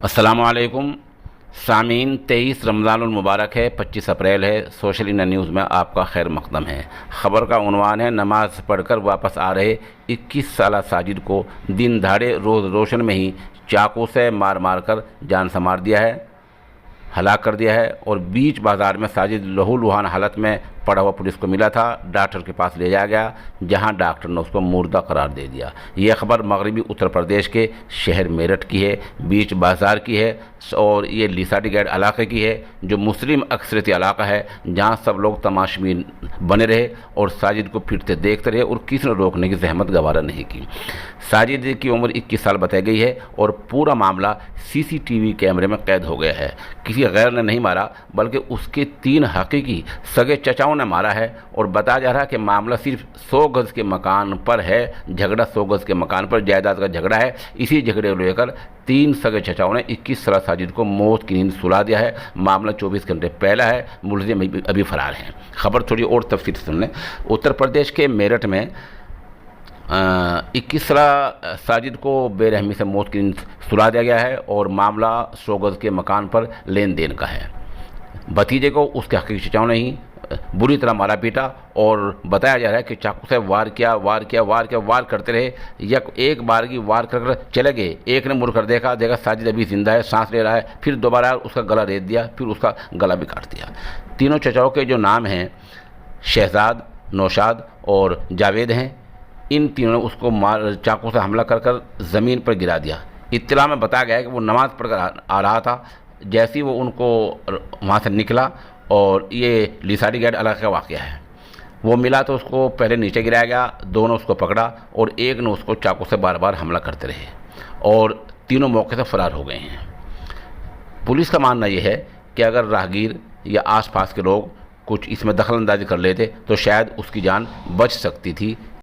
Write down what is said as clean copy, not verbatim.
अस्सलामुअलैकुम सामीन, 23 रमज़ान मुबारक है, 25 अप्रैल है। सोशल इंडिया न्यूज़ में आपका खैर मकदम है। ख़बर का उन्वान है, नमाज पढ़कर वापस आ रहे 21 साला साजिद को दिन दहाड़े रोज़ रोशन में ही चाकू से मार मार कर जान से मार दिया है, हलाक कर दिया है। और बीच बाज़ार में साजिद लहूलुहान हालत में पड़ा हुआ पुलिस को मिला था। डॉक्टर के पास ले जाया गया, जहां डॉक्टर ने उसको मुर्दा करार दे दिया। यह खबर मगरबी उत्तर प्रदेश के शहर मेरठ की है, बीच बाज़ार की है और ये लिसाडी गेट इलाके की है, जो मुस्लिम अक्सरियती इलाका है, जहां सब लोग तमाशबीन बने रहे और साजिद को फिरते देखते रहे और किसी ने रोकने की जहमत गवारा नहीं की। साजिद की उम्र 21 साल बताई गई है और पूरा मामला सीसीटीवी कैमरे में कैद हो गया है। किसी गैर ने नहीं मारा, बल्कि उसके 3 हकीकी सगे चचाओं ने मारा है। और बताया जा रहा है कि मामला सिर्फ 100 गज के मकान पर है। झगड़ा 100 गज के मकान पर जायदाद का झगड़ा है। इसी झगड़े को लेकर 3 सगे चचाओं ने 21 साला साजिद को मौत की नींद सुला दिया है। मामला 24 घंटे पहला है, मुलजिम अभी फरार हैं। खबर थोड़ी और तफसील से सुन लें। उत्तर प्रदेश के मेरठ में 21 साला साजिद को बेरहमी से मौत की नींद सुला दिया गया है और मामला 100 गज के मकान पर लेन देन का है। भतीजे को उसके हकीकी चचाओं ने ही बुरी तरह मारा पीटा और बताया जा रहा है कि चाकू से वार करते रहे। एक बार की वार कर चले गए, एक ने मुड़ कर देखा साजिद अभी जिंदा है, सांस ले रहा है। फिर दोबारा उसका गला रेत दिया, फिर उसका गला भी काट दिया। तीनों चचाओं के जो नाम हैं शहजाद, नौशाद और जावेद हैं, इन तीनों ने उसको चाकू से हमला कर ज़मीन पर गिरा दिया। इत्तला में बताया गया है कि वो नमाज़ पढ़कर आ रहा था। जैसे ही वो उनको वहाँ से निकला, और ये लिसाडी गेट इलाके का वाक़या है, वो मिला तो उसको पहले नीचे गिराया गया, दोनों उसको पकड़ा और एक ने उसको चाकू से बार बार हमला करते रहे और तीनों मौके से फरार हो गए हैं। पुलिस का मानना यह है कि अगर राहगीर या आसपास के लोग कुछ इसमें दखल अंदाजी कर लेते तो शायद उसकी जान बच सकती थी।